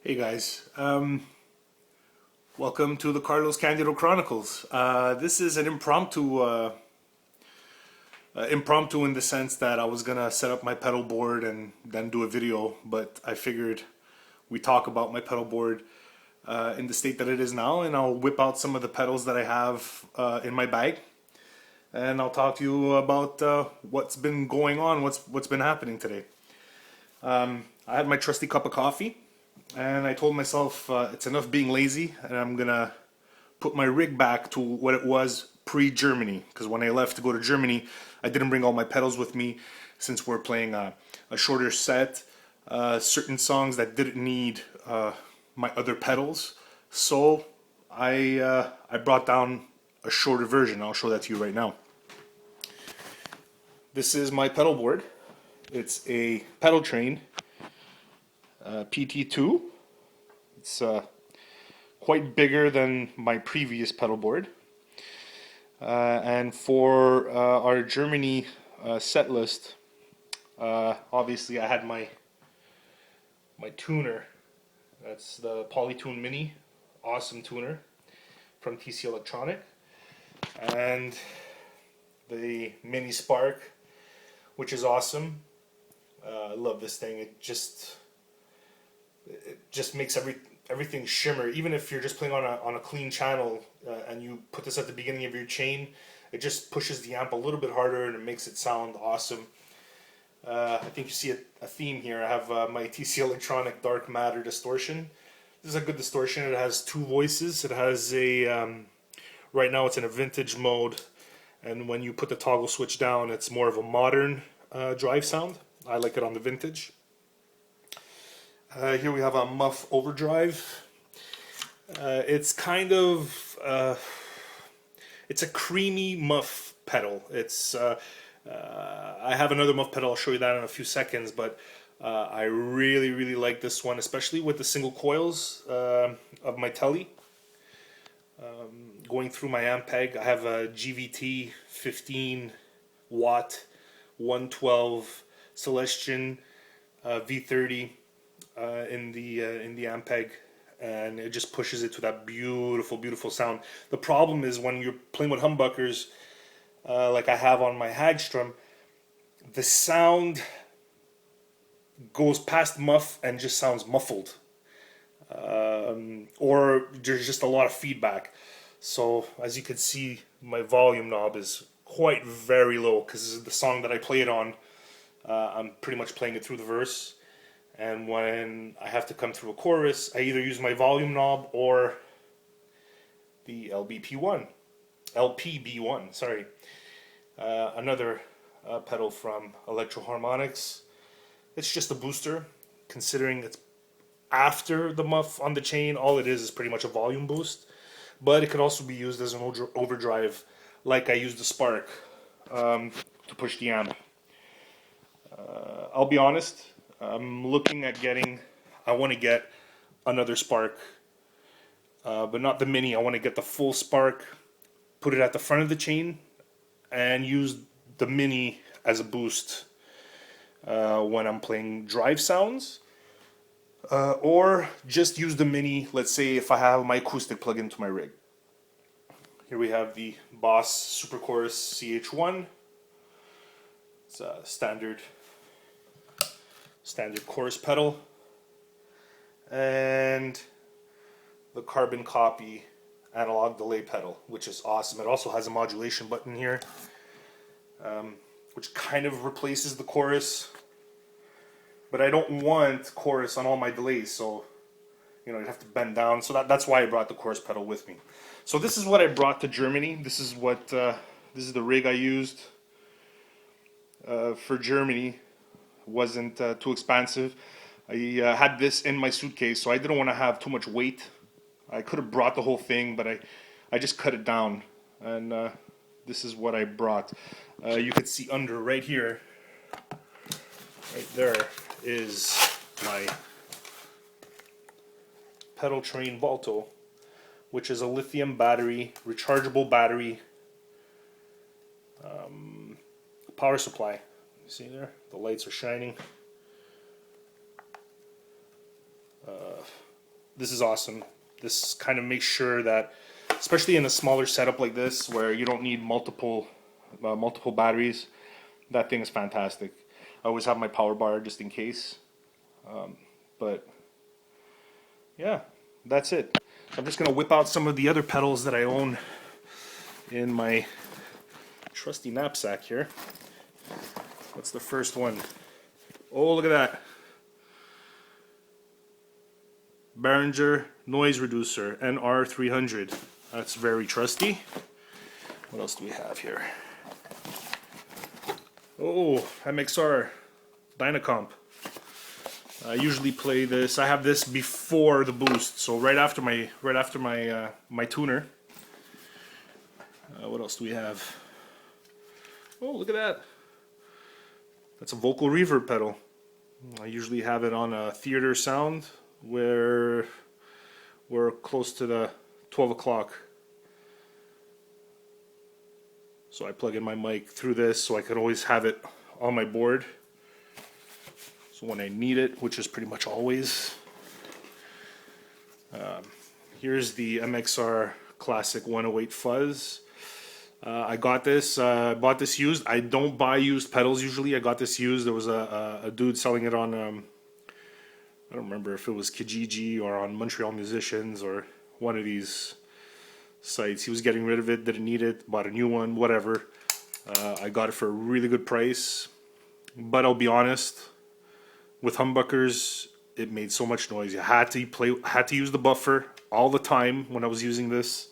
Hey guys, welcome to the Candido Chronicles. This is an impromptu in the sense that I was gonna set up my pedal board and then do a video, but I figured we talk about my pedal board in the state that it is now, and I'll whip out some of the pedals that I have in my bag, and I'll talk to you about what's been going on, what's been happening today. I had my trusty cup of coffee. And I told myself it's enough being lazy, and I'm gonna put my rig back to what it was pre-Germany. Because when I left to go to Germany, I didn't bring all my pedals with me, since we're playing a shorter set. Certain songs that didn't need my other pedals, so I brought down a shorter version. I'll show that to you right now. This is my pedal board. It's a pedal train. PT2. It's quite bigger than my previous pedal board. And for our Germany set list, obviously I had my tuner. That's the Polytune Mini, awesome tuner from TC Electronic, and the Mini Spark, which is awesome. I love this thing. It just makes everything shimmer. Even if you're just playing on a clean channel and you put this at the beginning of your chain, it just pushes the amp a little bit harder and it makes it sound awesome. I think you see a theme here. I have my TC Electronic Dark Matter distortion. This is a good distortion. It has two voices. It has a right now it's in a vintage mode, and when you put the toggle switch down, it's more of a modern drive sound. I like it on the vintage. Here we have a muff overdrive. It's kind of it's a creamy muff pedal. It's I have another muff pedal. I'll show you that in a few seconds, but I really like this one, especially with the single coils of my Telly. Going through my amp peg, I have a GVT 15 watt 112 Celestion V30 in the amp peg, and it just pushes it to that beautiful sound. The problem is when you're playing with humbuckers, like I have on my Hagstrom, the sound goes past muff and just sounds muffled, or there's just a lot of feedback. So as you can see, my volume knob is quite very low because the song that I play it on, I'm pretty much playing it through the verse. And when I have to come through a chorus, I either use my volume knob or the LPB1, sorry. Another pedal from Electro Harmonics. It's just a booster, considering it's after the muff on the chain. All it is pretty much a volume boost, but it could also be used as an overdrive, like I used the Spark to push the amp. I'll be honest, I'm looking at I want to get another Spark, but not the Mini. I want to get the full Spark, put it at the front of the chain, and use the Mini as a boost when I'm playing drive sounds, or just use the Mini, let's say if I have my acoustic plug into my rig. Here we have the Boss Super Chorus CH1. It's a standard chorus pedal, and the carbon copy analog delay pedal, which is awesome. It also has a modulation button here, which kind of replaces the chorus, but I don't want chorus on all my delays, so you'd have to bend down. So that's why I brought the chorus pedal with me. So this is what I brought to Germany. This is the rig I used for Germany. Wasn't too expensive. I had this in my suitcase, so I didn't want to have too much weight. I could have brought the whole thing, but I just cut it down, and this is what I brought. You could see under right here, right there, is my pedal train Balto, which is a lithium battery, rechargeable battery power supply. See there? The lights are shining. this is awesome. This kind of makes sure that, especially in a smaller setup like this, where you don't need multiple batteries, that thing is fantastic. I always have my power bar just in case. But yeah, that's it. I'm just gonna whip out some of the other pedals that I own in my trusty knapsack here. What's the first one? Oh, look at that. Behringer noise reducer, NR300. That's very trusty. What else do we have here? Oh, MXR Dynacomp. I usually play this. I have this before the boost, so right after my my tuner. What else do we have? Oh, look at that. That's a vocal reverb pedal. I usually have it on a theater sound where we're close to the 12 o'clock. So I plug in my mic through this so I can always have it on my board. So when I need it, which is pretty much always. Here's the MXR Classic 108 Fuzz. I got this, bought this used. I don't buy used pedals usually. I got this used. There was a dude selling it on, I don't remember if it was Kijiji or on Montreal Musicians or one of these sites. He was getting rid of it, didn't need it, bought a new one, whatever. I got it for a really good price. But I'll be honest, with humbuckers, it made so much noise. You had to use the buffer all the time when I was using this.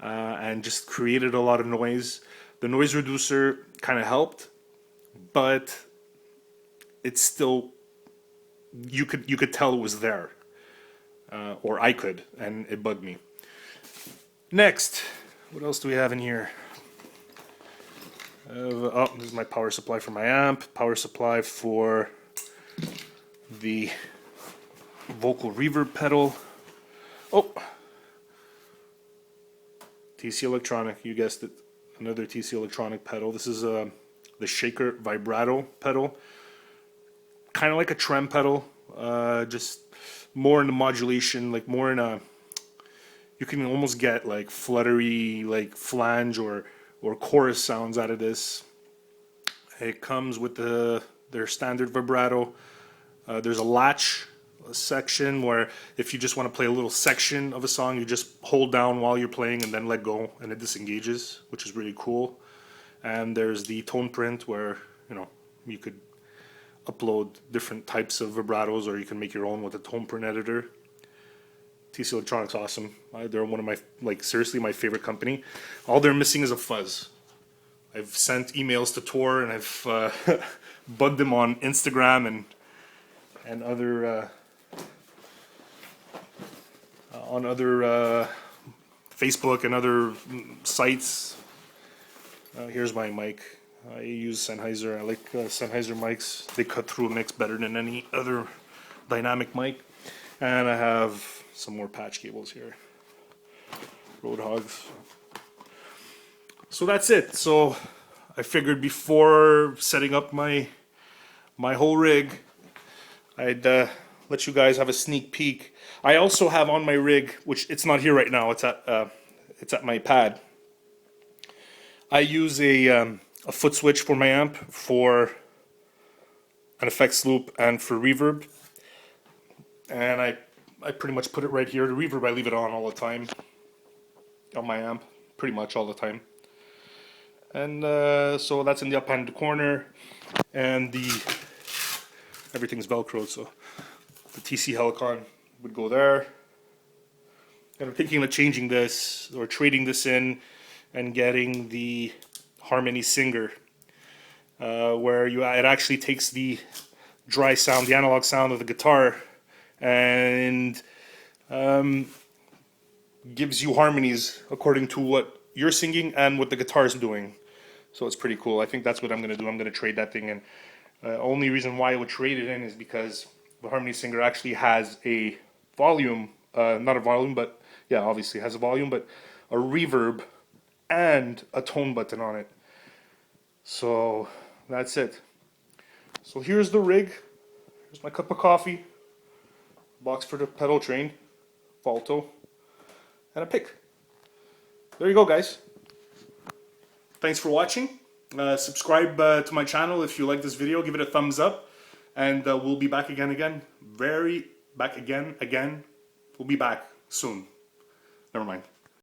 And just created a lot of noise. The noise reducer kind of helped, but it's still, you could tell it was there, or I could, and it bugged me. Next, what else do we have in here? Oh, this is my power supply for my amp, power supply for the vocal reverb pedal. Oh, TC Electronic, you guessed it, another TC Electronic pedal. This is the Shaker Vibrato pedal, kind of like a trem pedal, just more in the modulation, like more in a, you can almost get like fluttery, like flange or chorus sounds out of this. It comes with their standard vibrato. There's a latch section where if you just want to play a little section of a song, you just hold down while you're playing and then let go and it disengages, which is really cool. And there's the tone print where, you know, you could upload different types of vibratos or you can make your own with a tone print editor. TC Electronic's awesome. They're one of my, like, seriously my favorite company. All they're missing is a fuzz. I've sent emails to Tor and I've bugged them on Instagram and other on other Facebook and other sites. Here's my mic. I use Sennheiser. I like Sennheiser mics. They cut through a mix better than any other dynamic mic. And I have some more patch cables here. Roadhogs. So that's it. So I figured before setting up my whole rig, I'd let you guys have a sneak peek. I also have on my rig, which it's not here right now. It's at my pad. I use a foot switch for my amp, for an effects loop, and for reverb. And I pretty much put it right here. The reverb I leave it on all the time on my amp, pretty much all the time. And so that's in the up hand corner, and everything's Velcroed, so the TC Helicon would go there. And I'm thinking of changing this or trading this in and getting the Harmony Singer, where it actually takes the dry sound, the analog sound of the guitar, and gives you harmonies according to what you're singing and what the guitar is doing. So it's pretty cool. I think that's what I'm going to do. I'm going to trade that thing in. Only reason why I would trade it in is because the Harmony Singer actually has a volume, not a volume, but yeah, obviously has a volume, but a reverb and a tone button on it. So that's it. So here's the rig. Here's my cup of coffee. box for the pedal train, Valto, and a pick. There you go, guys. Thanks for watching. Subscribe to my channel if you like this video. Give it a thumbs up, and we'll be back again. We'll be back soon. Never mind.